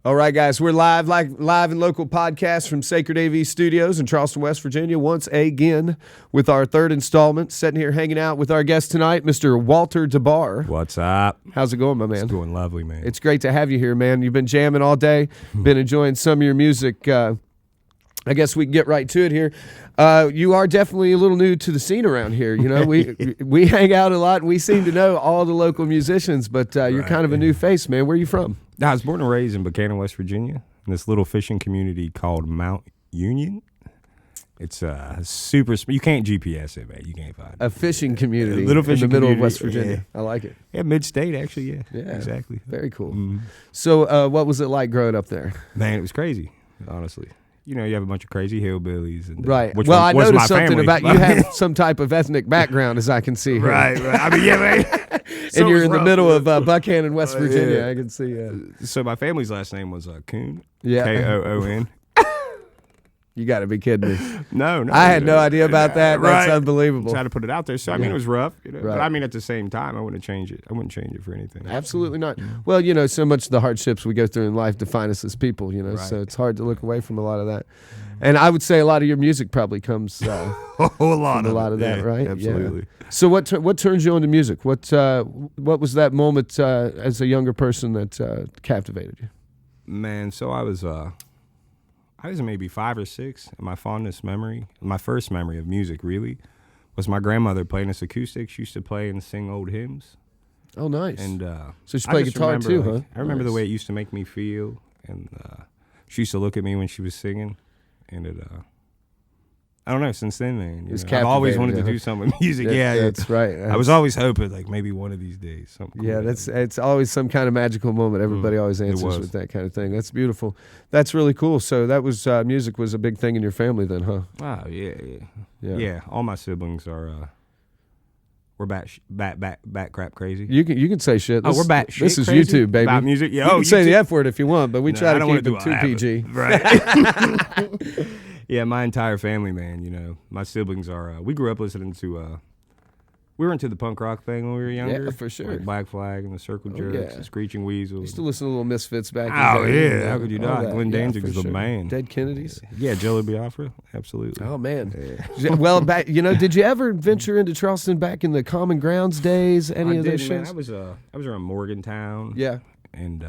All right, guys, we're live and local podcast from Sacred AV Studios in Charleston, West Virginia, once again with our third installment. Sitting here hanging out with our guest tonight, Mr. Walter DeBarr. What's up? How's it going, my man? It's going lovely, man. It's great to have you here, man. You've been jamming all day, been enjoying some of your music. I guess we can get right to it here. You are definitely a little new to the scene around here. You know, we hang out a lot, and we seem to know all the local musicians, but you're kind of a new face, man. Where are you from? I was born and raised in Buchanan, West Virginia, in this little fishing community called Mount Union. It's super. You can't GPS it, man. You can't find it. A fishing community, little fishing in the middle community, of West Virginia. yeah. I like it. Yeah, mid-state, actually, yeah. Yeah, exactly. Very cool. Mm-hmm. So what was it like growing up there? Man, it was crazy, honestly. You know, you have a bunch of crazy hillbillies. And right. Which well, one, I what's noticed my something family? about you have some type of ethnic background, as I can see here. Right. I mean, yeah, man. And you're in the middle of Buchanan, West Virginia. Yeah. I can see. So my family's last name was Koon. Yeah. Koon. You got to be kidding me. No. I had no idea about that. Right. That's unbelievable. Try to put it out there. So, I mean, it was rough. You know? Right. But, I mean, at the same time, I wouldn't change it. I wouldn't change it for anything. Absolutely not. Well, you know, so much of the hardships we go through in life define us as people, you know, Right. so it's hard to look away from a lot of that. And I would say a lot of your music probably comes a lot of that, yeah, right? Absolutely. Yeah. So what turns you on to music? What was that moment as a younger person that captivated you? Man, so I was maybe 5 or 6, and my first memory of music really was my grandmother playing us acoustic. She used to play and sing old hymns. Oh, nice. And so she played guitar too, huh? I remember nice. the way it used to make me feel, and she used to look at me when she was singing, and it. I don't know. Since then, man, I've always wanted to do something with music. That's right. I was always hoping, like maybe one of these days, something. Cool it's always some kind of magical moment. Everybody always answers with that kind of thing. That's beautiful. That's really cool. So that was music was a big thing in your family then, huh? Wow. Yeah. All my siblings are. We're bat crap crazy. You can say shit. We're bat shit. This is crazy YouTube, baby. About music. Yeah. You can say the F word if you want, but we try to keep it too PG. Right. Yeah, my entire family, man. You know, my siblings are. We grew up listening to. We were into the punk rock thing when we were younger. Yeah, for sure. Like Black Flag and the Circle Jerks, the Screeching Weasels. Used to listen to Little Misfits back in the the day. day. Yeah, how could you not? Glenn Danzig is the man. Dead Kennedys. Yeah, Jello Biafra, absolutely. Oh man. Yeah. Well, back. Did you ever venture into Charleston back in the Common Grounds days? Any of those shows? Man. I was around Morgantown. Yeah. And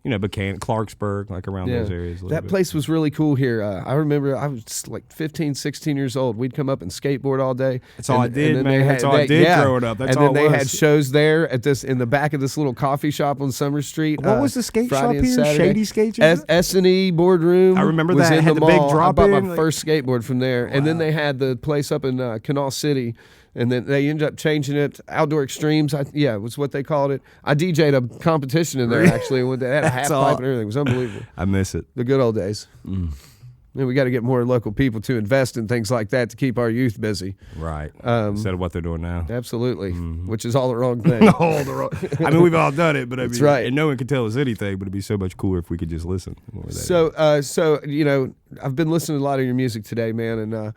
Buchanan, Clarksburg, like around those areas. That place was really cool here. I remember I was like 15, 16 years old. We'd come up and skateboard all day. That's all I did, man. That's all I did growing up. That's all it was. And then they had shows there in the back of this little coffee shop on Summer Street. What was the skate Friday shop here? Saturday. Shady Skate Shop? S&E Boardroom. I remember was that. In Had the the big mall. drop I bought in. my first skateboard from there. Wow. And then they had the place up in Canal City. And then they ended up changing it. Outdoor Extremes, was what they called it. I DJ'd a competition in there, actually. They had a half pipe and everything. It was unbelievable. I miss it. The good old days. And we got to get more local people to invest in things like that to keep our youth busy. Right. Instead of what they're doing now. Absolutely. Which is all the wrong thing. All the wrong. I mean, we've all done it, but I mean, that's right. And no one can tell us anything, but it'd be so much cooler if we could just listen. So I've been listening to a lot of your music today, man, and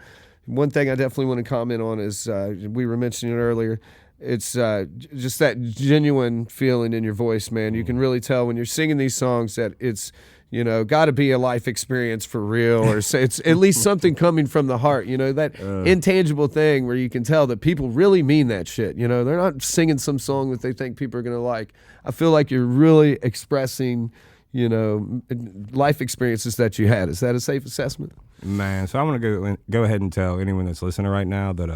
one thing I definitely want to comment on is we were mentioning it earlier. It's just that genuine feeling in your voice, man. You can really tell when you're singing these songs that it's got to be a life experience for real, or it's at least something coming from the heart. That intangible thing where you can tell that people really mean that shit. They're not singing some song that they think people are gonna like. I feel like you're really expressing life experiences that you had. Is that a safe assessment? Man, so I want to go ahead and tell anyone that's listening right now that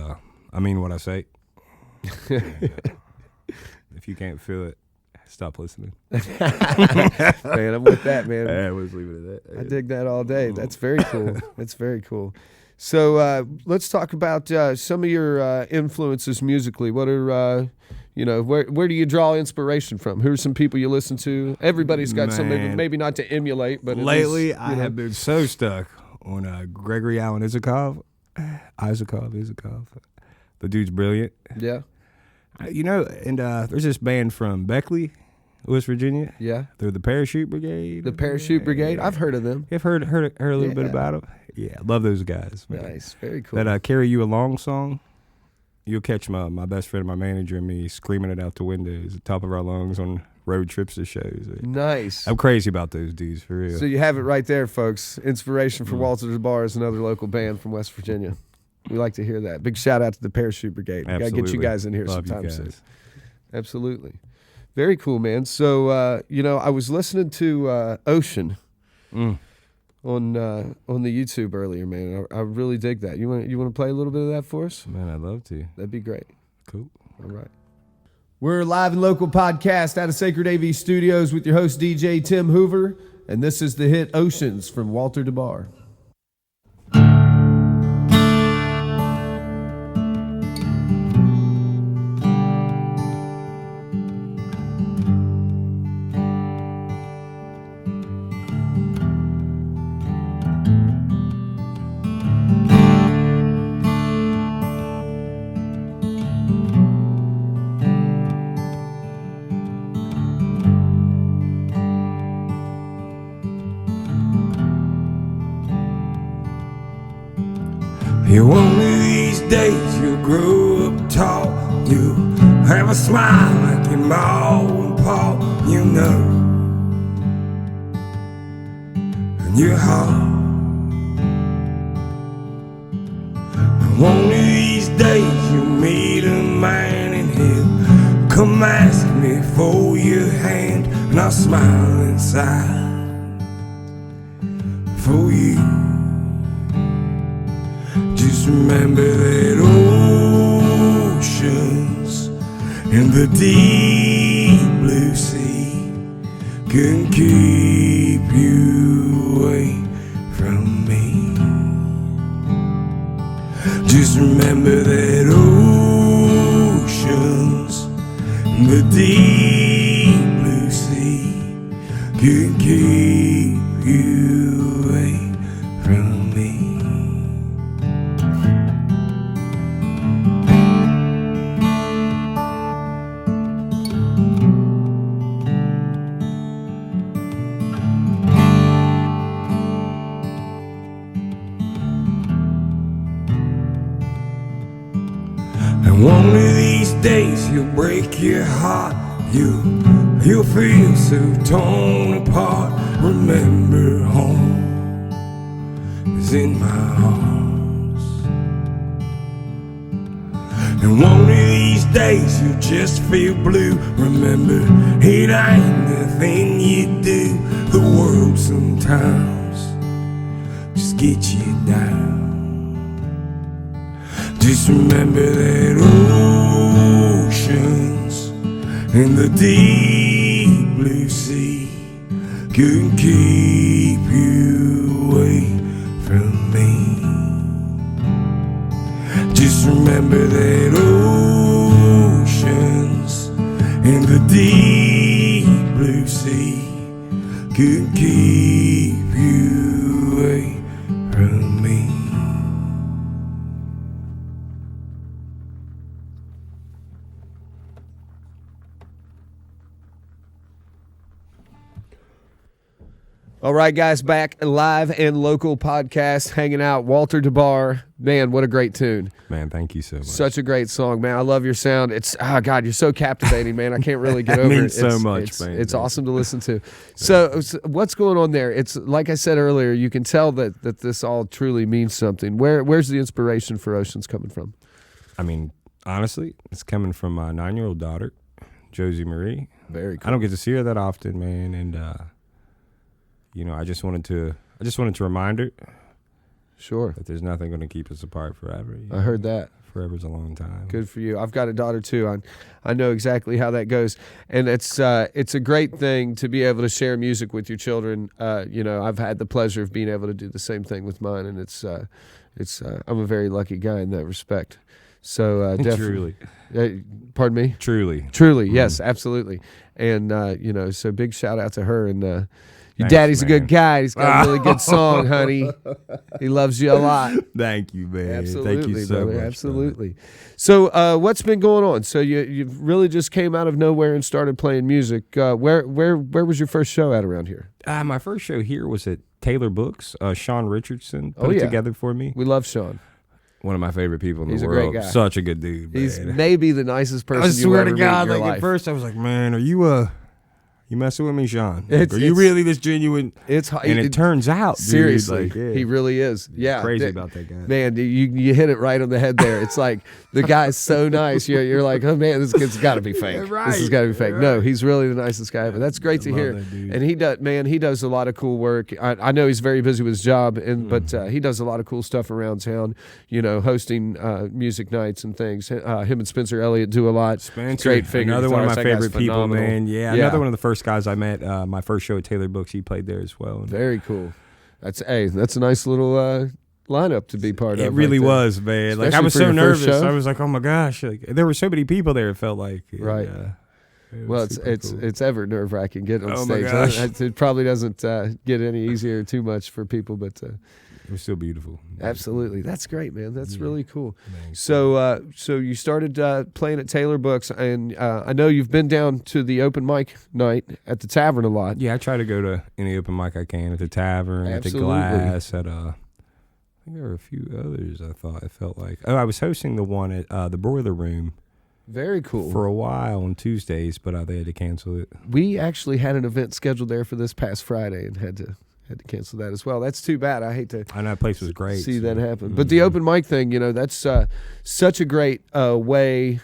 I mean what I say. If you can't feel it, stop listening. Man, I'm with that, man. Let's leave it at that. I dig that all day. That's very cool. That's very cool. So let's talk about some of your influences musically. What are where do you draw inspiration from? Who are some people you listen to? Everybody's got something, maybe not to emulate, but lately I have been so stuck on Gregory Alan Isakov. The dude's brilliant. Yeah. And there's this band from Beckley, West Virginia. Yeah. They're the Parachute Brigade. The Parachute Brigade? I've heard of them. You've heard a little bit about them? Yeah, love those guys, man. Nice. Very cool. That Carry You Along song, you'll catch my best friend, my manager, and me screaming it out the windows at the top of our lungs on road trips to shows. Nice. I'm crazy about those dudes, for real. So you have it right there, folks. Inspiration for Walter DeBarr is another local band from West Virginia. We like to hear that. Big shout out to the Parachute Brigade. Got to get you guys in here sometime soon. Absolutely. Very cool, man. So, I was listening to Ocean on the YouTube earlier, man. I really dig that. You want to play a little bit of that for us? Man, I'd love to. That'd be great. Cool. All right. We're live and local podcast out of Sacred AV Studios with your host, DJ Tim Hoover, and this is the hit Oceans from Walter DeBarr. One of these days you'll grow up tall. You'll have a smile like your ma and pa, you know. And your heart. And one of these days you'll meet a man and he'll come ask me for your hand, and I'll smile inside for you. Just remember that oceans and the deep blue sea can keep you away from me. Just remember that oceans and the deep blue sea can keep you away from me. One of these days you'll break your heart. You'll feel so torn apart. Remember, home is in my arms. And one of these days you'll just feel blue. Remember, it ain't the thing you do. The world sometimes just gets you down. Just remember that oceans and the deep blue sea can keep you away from me. Just remember that oceans and the deep blue sea can keep you away from me. All right, guys, back live and local podcast, hanging out. Walter DeBarr, man, what a great tune. Man, thank you so much. Such a great song, man. I love your sound. It's, God, you're so captivating, man. I can't really get over means it. so much, man. It's awesome to listen to. So what's going on there? It's like I said earlier, you can tell that this all truly means something. Where's the inspiration for Oceans coming from? I mean, honestly, it's coming from my 9-year-old daughter, Josie Marie. Very cool. I don't get to see her that often, man, and I just wanted to remind her, sure, that there's nothing going to keep us apart forever. I heard that. Forever's a long time. Good for you. I've got a daughter too. I know exactly how that goes, and it's a great thing to be able to share music with your children. I've had the pleasure of being able to do the same thing with mine, and it's I'm a very lucky guy in that respect. So definitely. Truly. Pardon me? Truly. Yes, absolutely. And so big shout out to her, and your Thanks, daddy's man. a good guy. He's got a really good song, honey. He loves you a lot. Thank you, man. Absolutely, Thank you so brother. much. Absolutely. So what's been going on? So you really just came out of nowhere and started playing music. Where was your first show at around here? My first show here was at Taylor Books. Sean Richardson put it together for me. We love Sean. One of my favorite people in He's the a world. great guy. Such a good dude, man. He's maybe the nicest person I you swear ever to meet in God, your like life. at first I was like, man, are you You messing with me, Sean? It's- Are you really this genuine? It's And it turns out, dude, seriously, like, yeah. he really is. Yeah, Crazy about that guy. Man, you hit it right on the head there. It's like the guy's so nice. You're like, oh man, this kid's got to be fake. Yeah, right. This has got to be fake. Right. No, he's really the nicest guy ever. That's great to love hear. that dude. And he does a lot of cool work. I know he's very busy with his job, but he does a lot of cool stuff around town. Hosting music nights and things. Him and Spencer Elliott do a lot. Spencer, Great figure. another one of my guitarist. That guy's favorite people, phenomenal. man. Yeah, another one of the first guys I met. My first show at Taylor Books, he played there as well. Very cool. That's a nice little lineup to be part of. It really right there. was, man. Like I Especially was for so your first nervous. show. I was like, oh my gosh, like there were so many people there. It felt like Right. Well, it's ever nerve wracking getting on Oh my stage. gosh. It probably doesn't get any easier too much for people, but It was still beautiful. absolutely, that's great, man. That's really cool. Thanks. So you started playing at Taylor Books, and I know you've been down to the open mic night at the tavern a lot. Yeah, I try to go to any open mic I can at the tavern, Absolutely. at the Glass, at I think there were a few others. It felt like. Oh, I was hosting the one at the Boiler Room Very cool. for a while on Tuesdays, but they had to cancel it. We actually had an event scheduled there for this past Friday and had to cancel that as well. That's too bad. I hate to I know that place was great. see so- that happen. But the open mic thing, that's such a great way.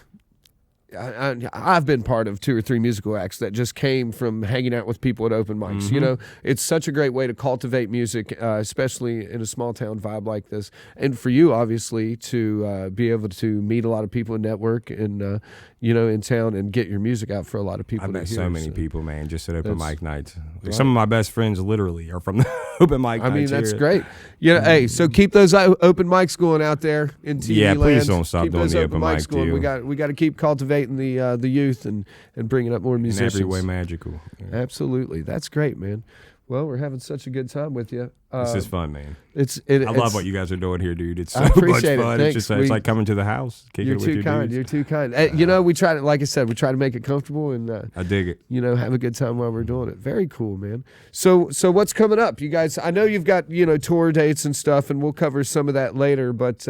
I've been part of 2 or 3 musical acts that just came from hanging out with people at open mics. It's such a great way to cultivate music, especially in a small town vibe like this. And for you, obviously, to be able to meet a lot of people and network and, in town and get your music out for a lot of people. I met to so hear, many people, man, just at open That's- mic nights. Like, right. some of my best friends literally are from the open mic nights. I mean, that's here. great. Hey, so keep those open mics going out there in TV Yeah, please land. don't stop Keep doing those the open open mics mic going. deal. We got to keep cultivating the youth and bringing up more In musicians. every way magical. Yeah. Absolutely, that's great, man. Well, we're having such a good time with you. This is fun, man. I I love what you guys are doing here, dude. It's so I much appreciate it. fun. Thanks. It's just it's like coming to the house. Kicking You're it with too your kind. dudes. You're too kind. We try to, like I said, we try to make it comfortable and I dig it. have a good time while we're doing it. Very cool, man. So what's coming up? You guys, I know you've got, tour dates and stuff, and we'll cover some of that later, but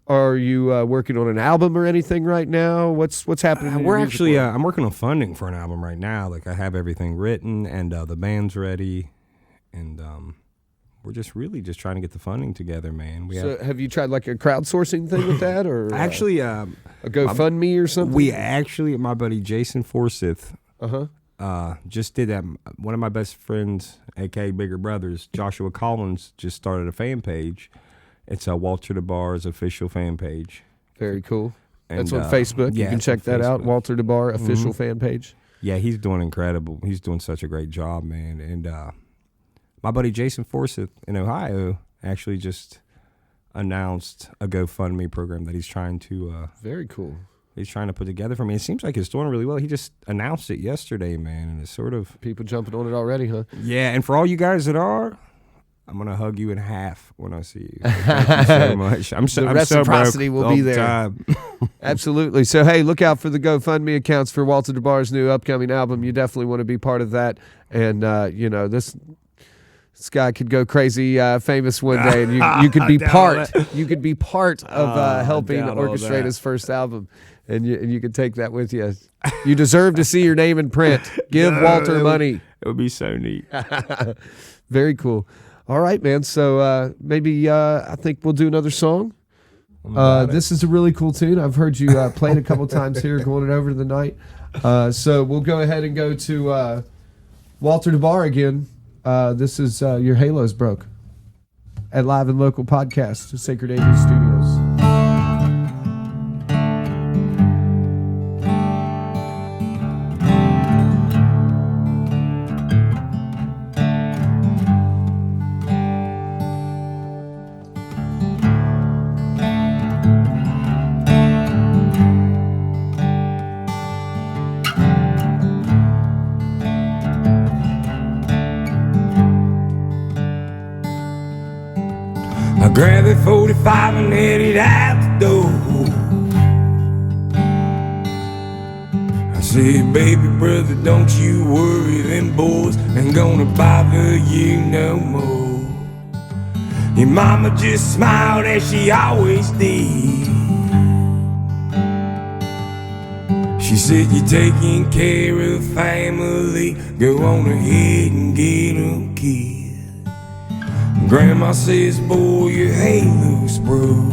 are you working on an album or anything right now? What's happening? in your We're music actually, world? I'm working on funding for an album right now. Like I have everything written and the band's ready. And we're just trying to get the funding together, man. Have you tried like a crowdsourcing thing with that, or Actually, a GoFundMe or something? my buddy Jason Forsyth, Uh-huh. just did that. One of my best friends, aka Bigger Brothers, Joshua Collins, just started a fan page. It's Walter DeBarr's official fan page. Very cool. And, That's on Facebook. You yeah, can it's check on that out. Facebook. Walter DeBarr official fan page. Yeah, he's doing incredible. He's doing such a great job, man. And my buddy Jason Forsyth in Ohio actually just announced a GoFundMe program that he's trying to Very cool. put together for me. It seems like it's doing really well. He just announced it yesterday, man, and it's sort of People jumping on it already, huh? yeah. And for all you guys that are, I'm gonna hug you in half when I see you. Thank you so much. I'm so The I'm reciprocity so broke will all be the there. time. Absolutely. So, hey, look out for the GoFundMe accounts for Walter DeBarr's new upcoming album. You definitely want to be part of that. And, this guy could go crazy famous one day, and you could be you could be part of helping doubt all orchestrate that. his first album. And you could take that with you. You deserve to see your name in print. Give Walter money. It would be so neat. Very cool. All right, man. So maybe I think we'll do another song. This is a really cool tune. I've heard you play it a couple times here, going it over to the night. So we'll go ahead and go to Walter DeBarr again. This is Your Halo's Broke at Live and Local Podcast, Sacred Ages Studios. I grabbed a 45 and headed out the door. I said, baby brother, don't you worry, them boys ain't gonna bother you no more. Your mama just smiled as she always did. She She said, you're taking care of family, go on ahead and get 'em killed. Grandma says, boy, your halo's broke.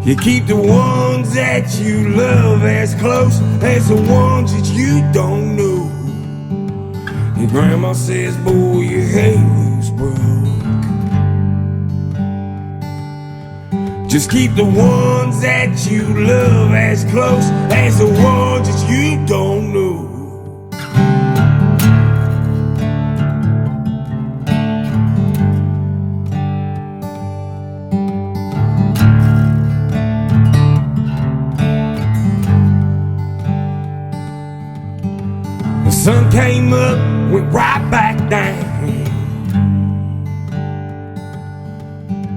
You keep the ones that you love as close as the ones that you don't know. Your grandma says, boy, your halo's broke. Just keep the ones that you love as close as the ones that you don't know. The sun came up, went right back down.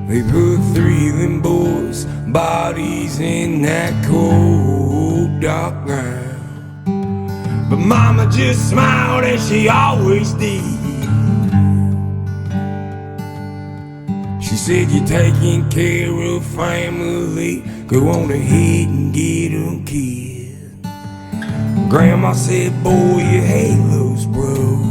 They put 3 of them boys' bodies in that cold, dark ground. But Mama just smiled as she always did. She said, you're taking care of family, go on ahead and get 'em killed. Grandma said, boy, your halo's broke.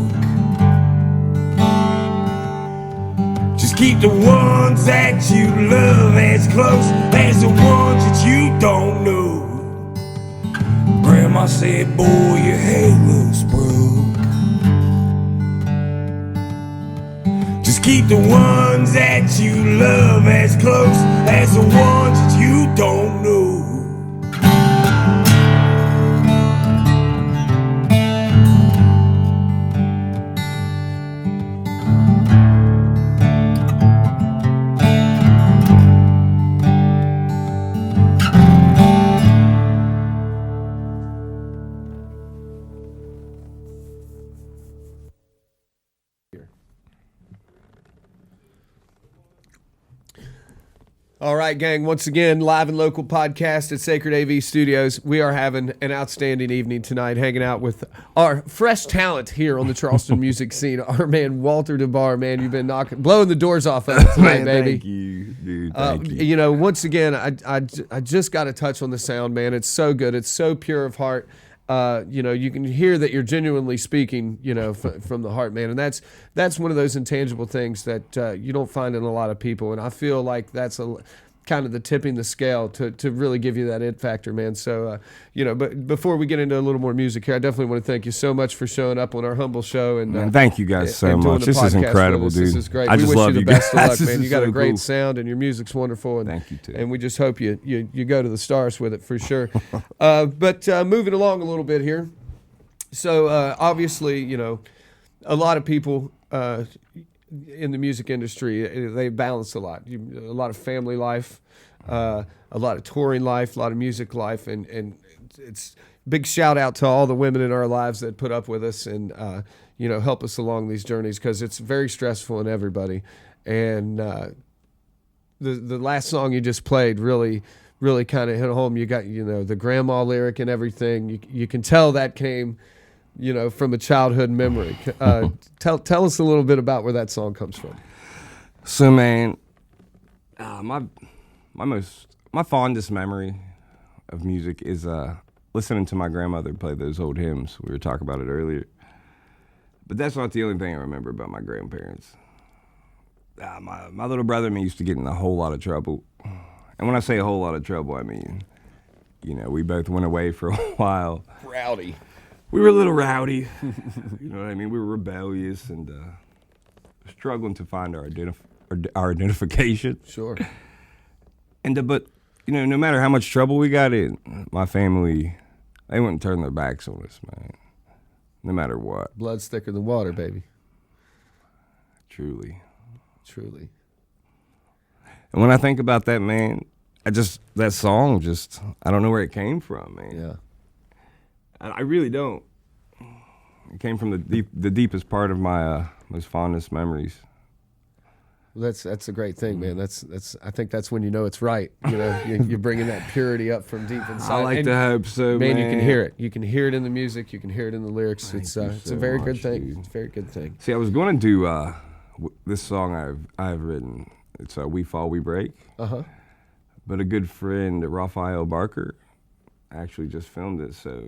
Just keep the ones that you love as close as the ones that you don't know. Grandma said, boy, your halo's broke. Just keep the ones that you love as close as the ones that you don't know. All right, gang, once again, live and local podcast at Sacred AV Studios. We are having an outstanding evening tonight, hanging out with our fresh talent here on the Charleston music scene. Our man, Walter DeBarr, man, you've been blowing the doors off of it tonight, Man, baby. thank you, dude. Thank you. You know, once again, I just got to touch on the sound, man. It's so good. It's so pure of heart. You know, you can hear that you're genuinely speaking, you know, from the heart, man. And that's one of those intangible things that you don't find in a lot of people. And I feel like that's kind of the tipping the scale to really give you that it factor, man. So, you know, but before we get into a little more music here, I definitely want to thank you so much for showing up on our humble show. And Man, thank you guys so and doing much. the This is podcast incredible, with us. dude. This is great. I We just wish love you the you best of guys. luck, This man. is You got a so great cool. sound and your music's wonderful. And, Thank you, too. And we just hope you go to the stars with it for sure. But moving along a little bit here. So obviously, you know, a lot of people in the music industry, they balance a lot. A lot of family life, a lot of touring life, a lot of music life, and it's big shout out to all the women in our lives that put up with us and you know, help us along these journeys, because it's very stressful on everybody. And the last song you just played really kind of hit home. You got, you know, the grandma lyric and everything. You can tell that came, you know, from a childhood memory. Tell us a little bit about where that song comes from. So, man, my fondest memory of music is listening to my grandmother play those old hymns. We were talking about it earlier. But that's not the only thing I remember about my grandparents. My little brother and me used to get in a whole lot of trouble. And when I say a whole lot of trouble, I mean, you know, we both went away for a while. Rowdy. We were a little rowdy. You know what I mean? We were rebellious and struggling to find our identification. Sure. And but, you know, no matter how much trouble we got in, my family, they wouldn't turn their backs on us, man. No matter what. Blood's thicker than water, baby. Truly. And when I think about that, man, that song just, I don't know where it came from, man. Yeah. I really don't. It came from the deepest part of my most fondest memories. Well, that's a great thing, man. That's I think that's when you know it's right. You know, you're bringing that purity up from deep inside. I like to hope so, man. You can hear it. You can hear it in the music. You can hear it in the lyrics. It's a very good thing. Dude. It's a very good thing. See, I was going to do this song I've written. It's We Fall, We Break. Uh-huh. But a good friend, Raphael Barker, actually just filmed it. So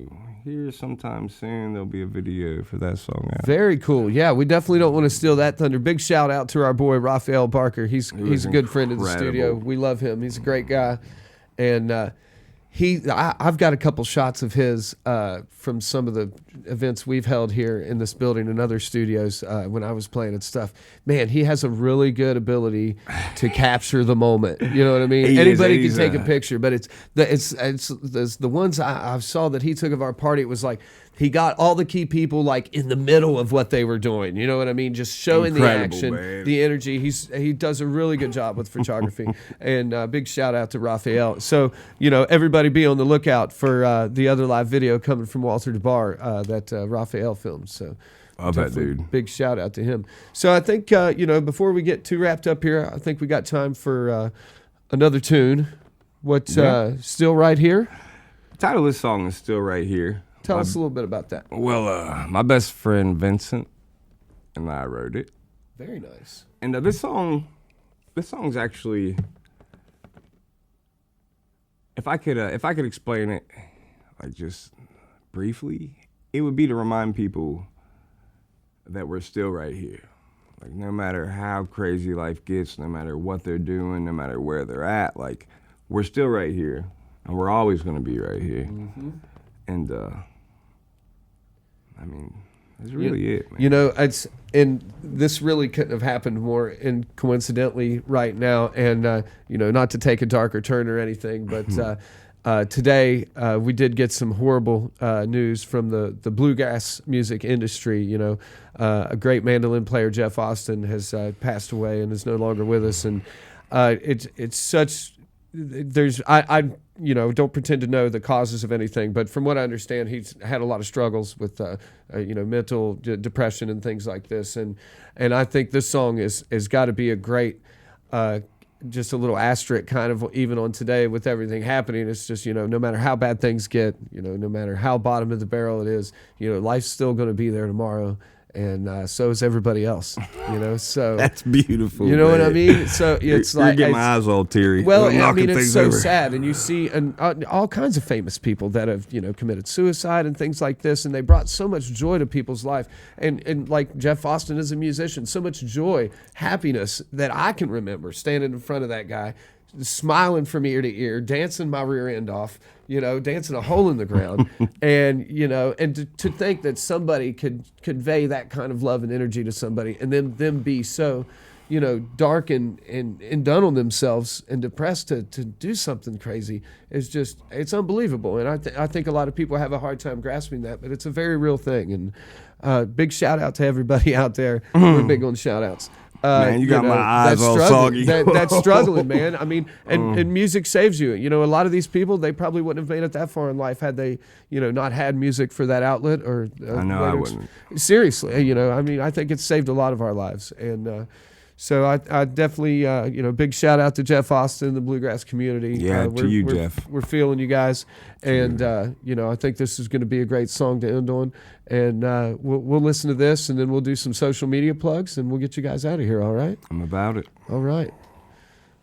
here sometime soon there'll be a video for that song out. Very cool. Yeah, we definitely don't want to steal that thunder. Big shout out to our boy Raphael Barker. He's a good friend of the studio. We love him. He's a great guy. And I've got a couple shots of his from some of the events we've held here in this building and other studios when I was playing and stuff. Man, he has a really good ability to capture the moment. You know what I mean? Anybody can take a picture, but it's the ones I saw that he took of our party. It was like he got all the key people like in the middle of what they were doing. You know what I mean? Just showing the action, man. The energy. He does a really good job with photography. And big shout out to Raphael. So, you know, everybody be on the lookout for the other live video coming from Walter DeBarr that Raphael filmed. So I bet, dude. Big shout out to him. So I think, you know, before we get too wrapped up here, I think we got time for another tune. Still Right Here? The title of this song is Still Right Here. Tell us a little bit about that. Well, my best friend Vincent and I wrote it. Very nice. And this song's actually, if I could explain it, like just briefly, it would be to remind people that we're still right here. Like no matter how crazy life gets, no matter what they're doing, no matter where they're at, like we're still right here, and we're always going to be right here. Mm-hmm. And I mean, that's really it, man. You know, this really couldn't have happened more coincidentally right now. And you know, not to take a darker turn or anything, but today we did get some horrible news from the bluegrass music industry. You know, a great mandolin player, Jeff Austin, has passed away and is no longer with us. And it's such. I you know, don't pretend to know the causes of anything, but from what I understand, he's had a lot of struggles with you know, mental depression and things like this. And I think this song has got to be a great just a little asterisk kind of even on today with everything happening. It's just, you know, no matter how bad things get, you know, no matter how bottom of the barrel it is, you know, life's still going to be there tomorrow. And so is everybody else, you know. So that's beautiful. You know what I mean? So it's you're getting my eyes all teary. Well, I mean, it's so sad, and you see all kinds of famous people that have, you know, committed suicide and things like this, and they brought so much joy to people's life. And like Jeff Austin is a musician, so much joy, happiness that I can remember standing in front of that guy, smiling from ear to ear, dancing my rear end off, you know, dancing a hole in the ground. And, you know, and to think that somebody could convey that kind of love and energy to somebody and then them be so, you know, dark and done on themselves and depressed to do something crazy is just, it's unbelievable. And I think a lot of people have a hard time grasping that, but it's a very real thing. And big shout out to everybody out there. We're big on shout outs. Man, you got my eyes all soggy. That's struggling, man. I mean, and music saves you. You know, a lot of these people, they probably wouldn't have made it that far in life had they, you know, not had music for that outlet. Or I know I wouldn't. Seriously, you know, I mean, I think it's saved a lot of our lives. And so I definitely, you know, big shout out to Jeff Austin, the bluegrass community. Yeah, to you, Jeff. We're feeling you guys. And, you know, I think this is going to be a great song to end on. And we'll listen to this, and then we'll do some social media plugs, and we'll get you guys out of here, all right? I'm about it. All right.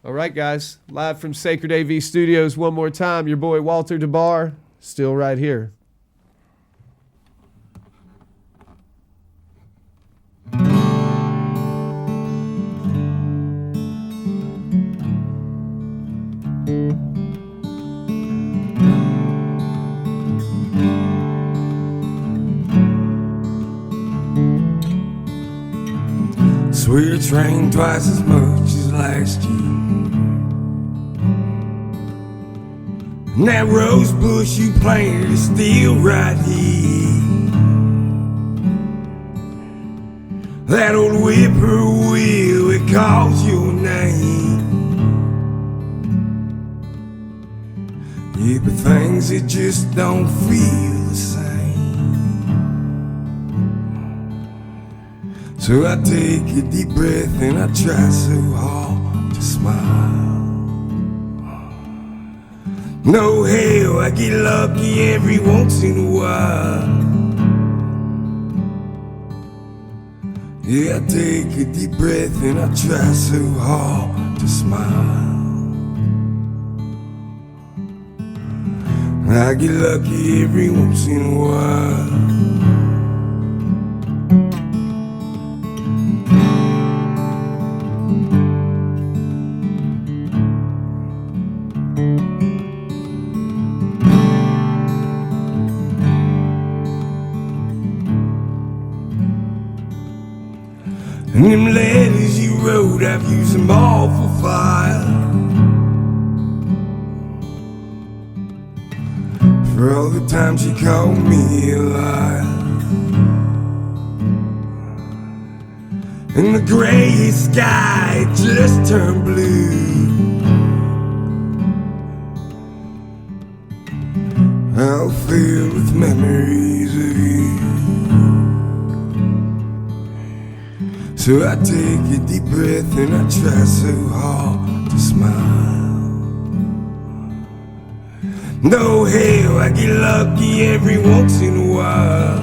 All right, guys. Live from Sacred AV Studios one more time, your boy Walter DeBarr, still right here. Swear train twice as much as last year. And that rose bush you planted is still right here. That old whippoorwill, it calls your name. Yeah, but things, it just don't feel the same. So I take a deep breath and I try so hard to smile. No hell, I get lucky every once in a while. Yeah, I take a deep breath and I try so hard to smile. I get lucky every once in a while. And them letters you wrote, I've used them all for fire. For all the times you called me a liar. And the gray sky just turned blue. All filled with memories of you. So I take a deep breath and I try so hard to smile. No hell, I get lucky every once in a while.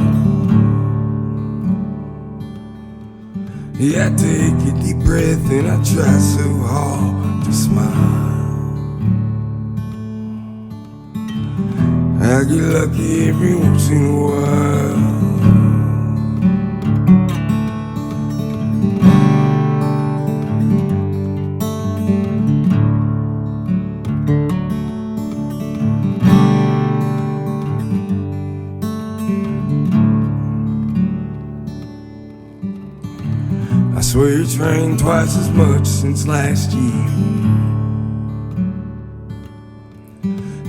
Yeah, I take a deep breath and I try so hard to smile. I get lucky every once in a while. I swear it's rained twice as much since last year.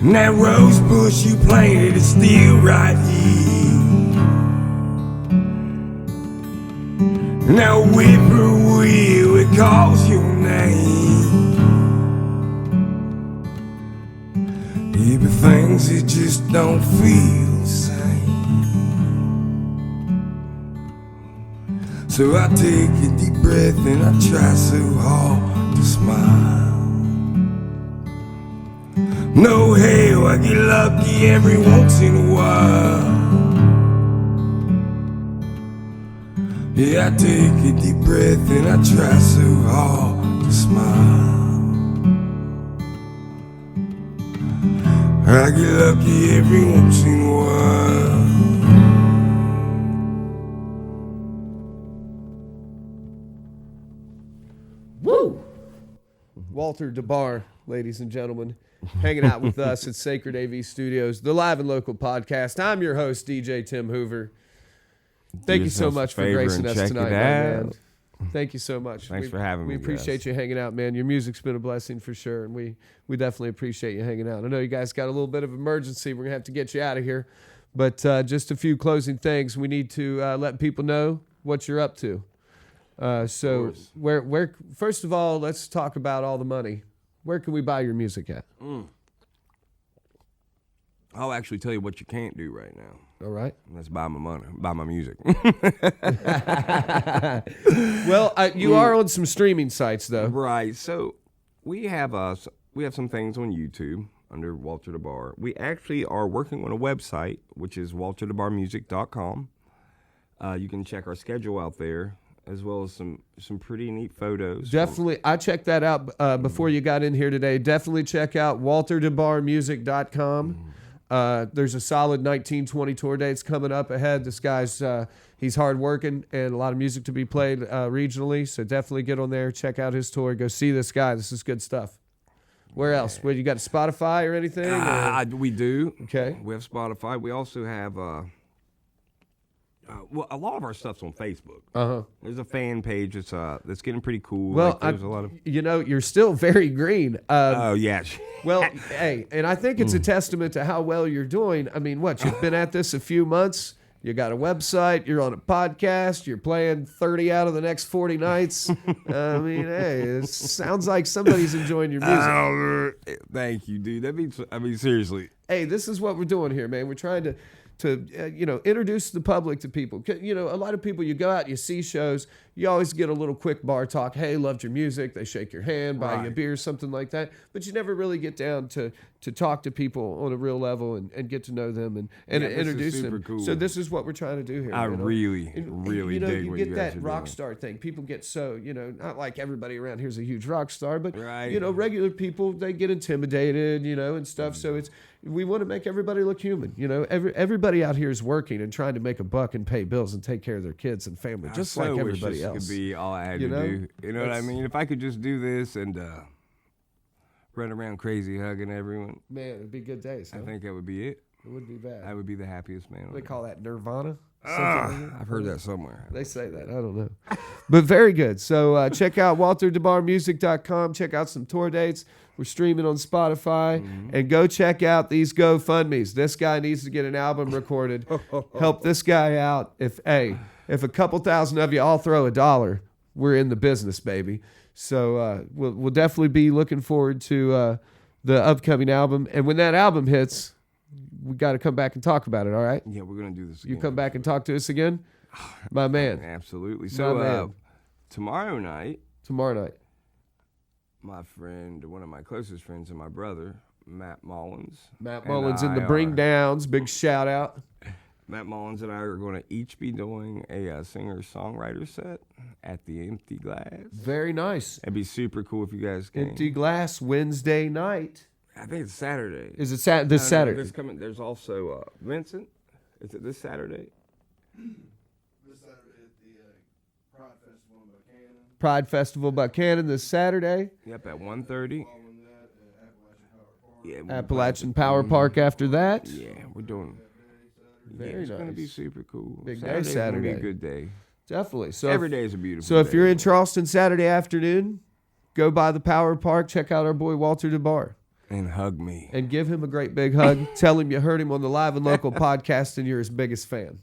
And that rose bush you planted is still right here. And that whippoorwill, it calls your name. Yeah, but things that just don't feel the same. So I take a deep breath and I try so hard to smile. No hell, I get lucky every once in a while. Yeah, I take a deep breath and I try so hard to smile. I get lucky every once in a while. Walter DeBarr, ladies and gentlemen, hanging out with us at Sacred AV Studios, the live and local podcast. I'm your host, DJ Tim Hoover. Thank you so much for gracing us tonight, man. Thank you so much. Thanks for having me. We appreciate you hanging out, man. Your music's been a blessing for sure, and we definitely appreciate you hanging out. I know you guys got a little bit of emergency. We're going to have to get you out of here, but just a few closing things. We need to let people know what you're up to. So where first of all, let's talk about all the money. Where can we buy your music at? I'll actually tell you what you can't do right now. All right. Let's buy my money, buy my music. Well, you are on some streaming sites though. Right. So we have some things on YouTube under Walter DeBarr. We actually are working on a website, which is walterdebarmusic.com. You can check our schedule out there, as well as some pretty neat photos. Definitely. I checked that out before you got in here today. Definitely check out walterdebarmusic.com. There's a solid 1920 tour dates coming up ahead. This guy's, he's hard working and a lot of music to be played regionally. So definitely get on there, check out his tour, go see this guy. This is good stuff. Where else? Where you got Spotify or anything? We do. Okay. We have Spotify. We also have, well, a lot of our stuff's on Facebook. There's a fan page that's getting pretty cool. Well, there's a lot of, you're still very green. oh yeah. Well, hey, and I think it's a testament to how well you're doing. I mean, you've been at this a few months. You got a website. You're on a podcast. You're playing 30 out of the next 40 nights. I mean, hey, it sounds like somebody's enjoying your music. Oh, thank you, dude. I mean, seriously. Hey, this is what we're doing here, man. We're trying to introduce the public to people. You know, a lot of people, you go out, you see shows, you always get a little quick bar talk. Hey, loved your music. They shake your hand, buy you a beer, something like that. But you never really get down to talk to people on a real level and get to know them and introduce them. Cool. So this is what we're trying to do here. I really dig you what get you that guys are rock doing. star thing. People get so, not like everybody around here is a huge rock star, but Right. regular people, they get intimidated, and stuff. So we want to make everybody look human. You know, everybody out here is working and trying to make a buck and pay bills and take care of their kids and family, just like everybody else. Could be all I had You to know? do. You know what I mean? If I could just do this and run around crazy hugging everyone, Man, it'd be good days. Huh? I think that would be it. It would be bad. I would be the happiest man. They call that nirvana. I've heard that somewhere. They say that. I don't know. But very good. So check out WalterDeBarMusic.com. Check out some tour dates. We're streaming on Spotify. And go check out these GoFundMes. This guy needs to get an album recorded. Help this guy out. If a couple thousand of you all throw $1, we're in the business, baby. So we'll definitely be looking forward to the upcoming album. And when that album hits, we got to come back and talk about it, all right? Yeah, we're going to do this You again. come back and talk to us again? My man. Absolutely. My So man. tomorrow night, Tomorrow night. my friend, one of my closest friends and my brother, Matt Mullins. Matt and Mullins in the I Bring are- Downs. Big shout out. Matt Mullins and I are going to each be doing a singer-songwriter set at the Empty Glass. Very nice. It'd be super cool if you guys came. Empty Glass Wednesday night. I think it's Saturday. Is it this No, Saturday? There's also Vincent. Is it this Saturday? This Saturday at the Pride Festival in Buchanan. Pride Festival Buchanan this Saturday. Yep, at 1:30. Following that at Appalachian Power Park. Yeah, Appalachian Power Park after that. Yeah, we're doing. Very it's gonna be nice. super cool. Big day Saturday's gonna be a Saturday. good day. Definitely. So Every day is a beautiful. So if day. you're in Charleston Saturday afternoon, go by the Power Park, check out our boy Walter DeBarr, and hug me. and give him a great big hug. Tell him you heard him on the Live and Local podcast and you're his biggest fan.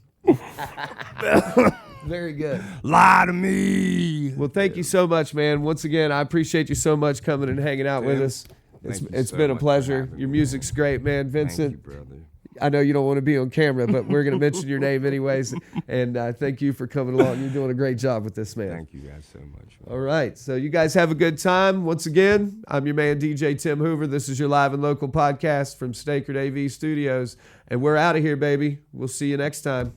Very good. Lie to me. Well, thank you so much, man. Once again, I appreciate you so much coming and hanging out with Tim, us. thank you It's so been a much for pleasure. having Your me, music's great, man. Vincent, Thank you, brother. I know you don't want to be on camera, but we're going to mention your name anyways. And thank you for coming along. You're doing a great job with this, man. Thank you guys so much. Man. All right. So you guys have a good time. Once again, I'm your man, DJ Tim Hoover. This is your Live and Local podcast from Stakert AV Studios. And we're out of here, baby. We'll see you next time.